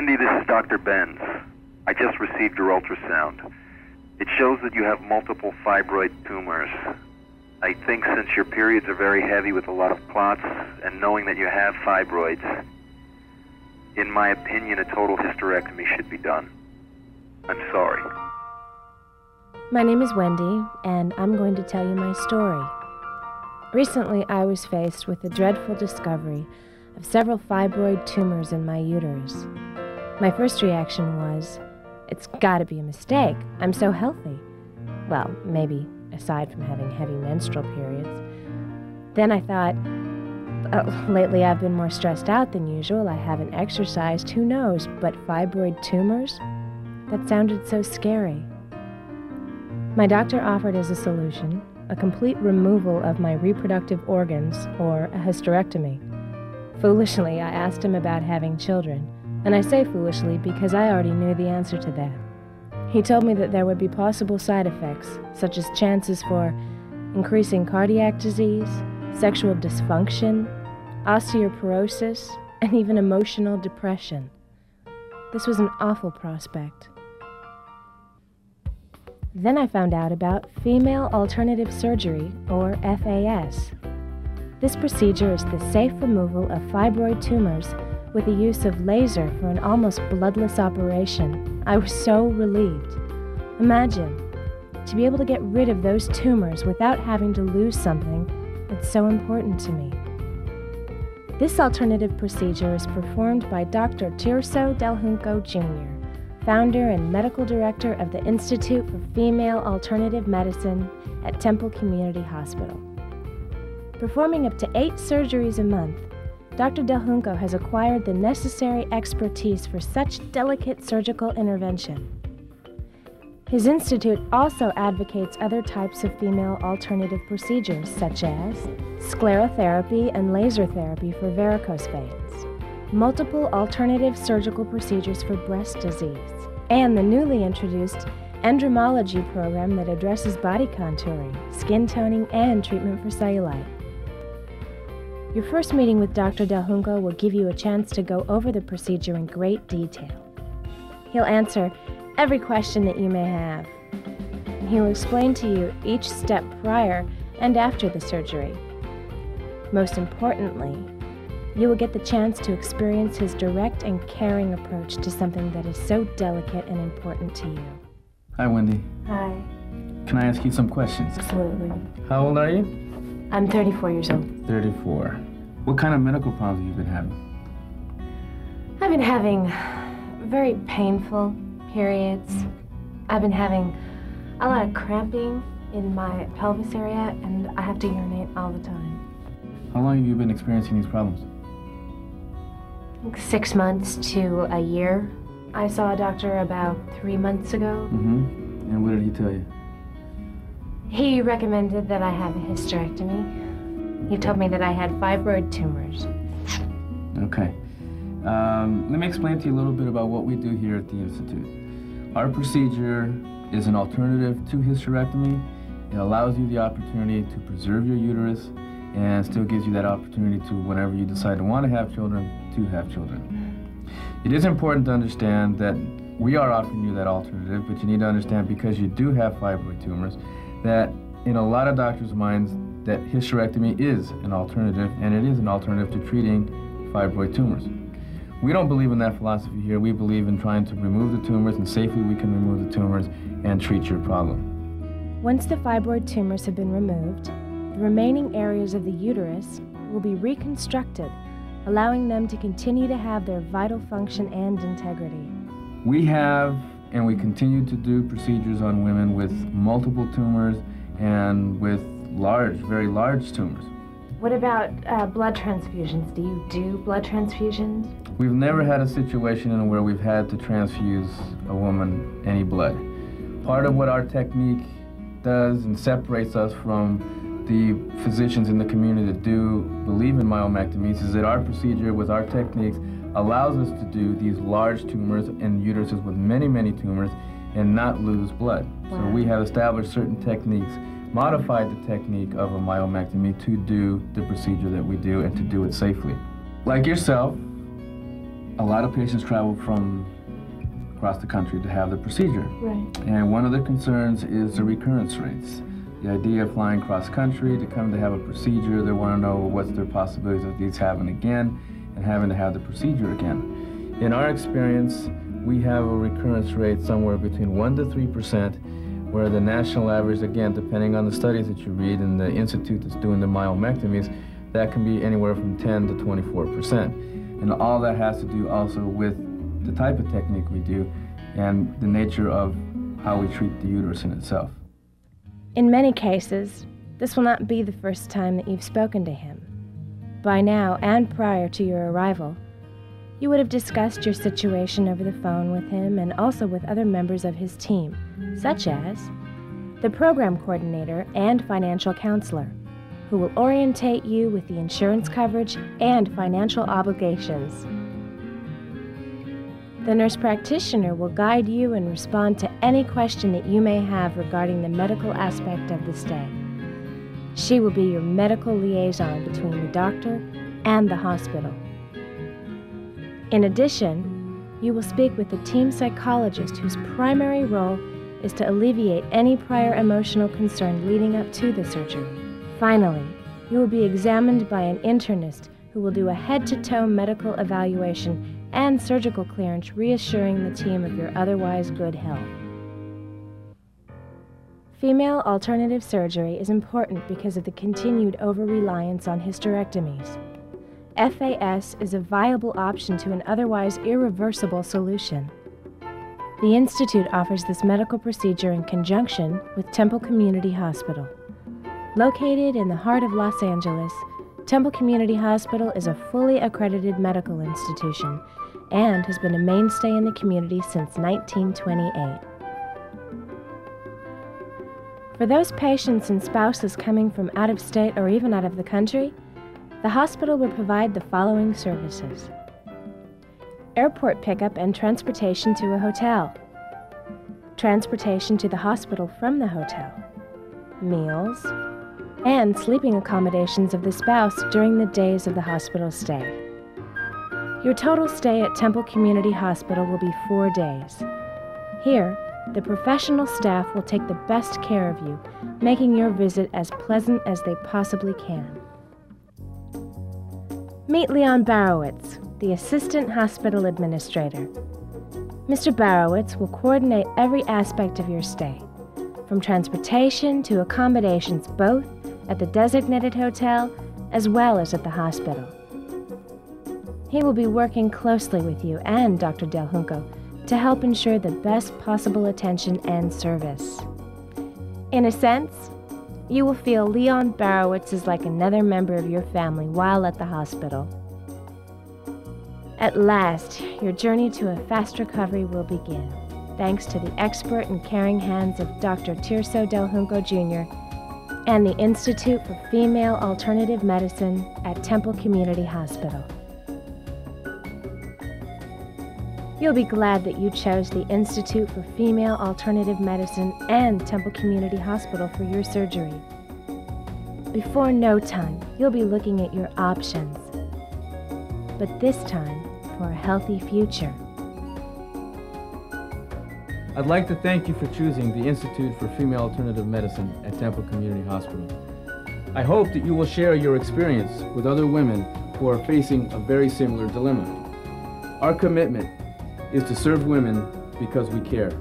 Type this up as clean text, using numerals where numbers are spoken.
Wendy, this is Dr. Benz. I just received your ultrasound. It shows that you have multiple fibroid tumors. I think since your periods are very heavy with a lot of clots, and knowing that you have fibroids, in my opinion, a total hysterectomy should be done. I'm sorry. My name is Wendy, and I'm going to tell you my story. Recently, I was faced with the dreadful discovery of several fibroid tumors in my uterus. My first reaction was, it's gotta be a mistake. I'm so healthy. Well, maybe aside from having heavy menstrual periods. Then I thought, lately I've been more stressed out than usual. I haven't exercised, who knows? But fibroid tumors? That sounded so scary. My doctor offered as a solution a complete removal of my reproductive organs, or a hysterectomy. Foolishly, I asked him about having children, and I say foolishly because I already knew the answer to that. He told me that there would be possible side effects, such as chances for increasing cardiac disease, sexual dysfunction, osteoporosis, and even emotional depression. This was an awful prospect. Then I found out about female alternative surgery, or FAS. This procedure is the safe removal of fibroid tumors with the use of laser for an almost bloodless operation. I was so relieved. Imagine, to be able to get rid of those tumors without having to lose something that's so important to me. This alternative procedure is performed by Dr. Tirso Del Junco Jr., founder and medical director of the Institute for Female Alternative Medicine at Temple Community Hospital. Performing up to 8 surgeries a month, Dr. Del Junco has acquired the necessary expertise for such delicate surgical intervention. His institute also advocates other types of female alternative procedures, such as sclerotherapy and laser therapy for varicose veins, multiple alternative surgical procedures for breast disease, and the newly introduced andromology program that addresses body contouring, skin toning, and treatment for cellulite. Your first meeting with Dr. Del Junco will give you a chance to go over the procedure in great detail. He'll answer every question that you may have. And he will explain to you each step prior and after the surgery. Most importantly, you will get the chance to experience his direct and caring approach to something that is so delicate and important to you. Hi, Wendy. Hi. Can I ask you some questions? Absolutely. How old are you? I'm 34 years old. 34. What kind of medical problems have you been having? I've been having very painful periods. I've been having a lot of cramping in my pelvis area, and I have to urinate all the time. How long have you been experiencing these problems? 6 months to a year. I saw a doctor about 3 months ago. And what did he tell you? He recommended that I have a hysterectomy. He told me that I had fibroid tumors. Okay. Let me explain to you a little bit about what we do here at the Institute. Our procedure is an alternative to hysterectomy. It allows you the opportunity to preserve your uterus and still gives you that opportunity to, whenever you decide to want to have children, to have children. It is important to understand that we are offering you that alternative, but you need to understand, because you do have fibroid tumors, that in a lot of doctors' minds, that hysterectomy is an alternative, and it is an alternative to treating fibroid tumors. We don't believe in that philosophy here. We believe in trying to remove the tumors, and safely we can remove the tumors and treat your problem. Once the fibroid tumors have been removed, the remaining areas of the uterus will be reconstructed, allowing them to continue to have their vital function and integrity. We have, and we continue to do, procedures on women with multiple tumors and with large, very large tumors. What about blood transfusions? Do you do blood transfusions? We've never had a situation where we've had to transfuse a woman any blood. Part of what our technique does and separates us from the physicians in the community that do believe in myomectomies is that our procedure with our techniques allows us to do these large tumors and uteruses with many, many tumors and not lose blood. Wow. So we have established certain techniques, modified the technique of a myomectomy to do the procedure that we do and to do it safely. Like yourself, a lot of patients travel from across the country to have the procedure. Right. And one of the concerns is the recurrence rates. The idea of flying cross country to come to have a procedure, they want to know what's their possibilities of these happening again and having to have the procedure again. In our experience, we have a recurrence rate somewhere between 1 to 3%, where the national average, again, depending on the studies that you read and the institute that's doing the myomectomies, that can be anywhere from 10 to 24%. And all that has to do also with the type of technique we do and the nature of how we treat the uterus in itself. In many cases, this will not be the first time that you've spoken to him. By now, and prior to your arrival, you would have discussed your situation over the phone with him and also with other members of his team, such as the program coordinator and financial counselor, who will orientate you with the insurance coverage and financial obligations. The nurse practitioner will guide you and respond to any question that you may have regarding the medical aspect of the stay. She will be your medical liaison between the doctor and the hospital. In addition, you will speak with the team psychologist whose primary role is to alleviate any prior emotional concern leading up to the surgery. Finally, you will be examined by an internist who will do a head-to-toe medical evaluation and surgical clearance, reassuring the team of your otherwise good health. Female alternative surgery is important because of the continued over-reliance on hysterectomies. FAS is a viable option to an otherwise irreversible solution. The Institute offers this medical procedure in conjunction with Temple Community Hospital. Located in the heart of Los Angeles, Temple Community Hospital is a fully accredited medical institution and has been a mainstay in the community since 1928. For those patients and spouses coming from out of state or even out of the country, the hospital will provide the following services: airport pickup and transportation to a hotel, transportation to the hospital from the hotel, meals, and sleeping accommodations of the spouse during the days of the hospital stay. Your total stay at Temple Community Hospital will be 4 days. Here, the professional staff will take the best care of you, making your visit as pleasant as they possibly can. Meet Leon Barowitz, the Assistant Hospital Administrator. Mr. Barowitz will coordinate every aspect of your stay, from transportation to accommodations both at the designated hotel as well as at the hospital. He will be working closely with you and Dr. Del Junco to help ensure the best possible attention and service. In a sense, you will feel Leon Barowitz is like another member of your family while at the hospital. At last, your journey to a fast recovery will begin, thanks to the expert and caring hands of Dr. Tirso Del Junco Jr. and the Institute for Female Alternative Medicine at Temple Community Hospital. You'll be glad that you chose the Institute for Female Alternative Medicine and Temple Community Hospital for your surgery. Before no time, you'll be looking at your options, but this time for a healthy future. I'd like to thank you for choosing the Institute for Female Alternative Medicine at Temple Community Hospital. I hope that you will share your experience with other women who are facing a very similar dilemma. Our commitment is to serve women because we care.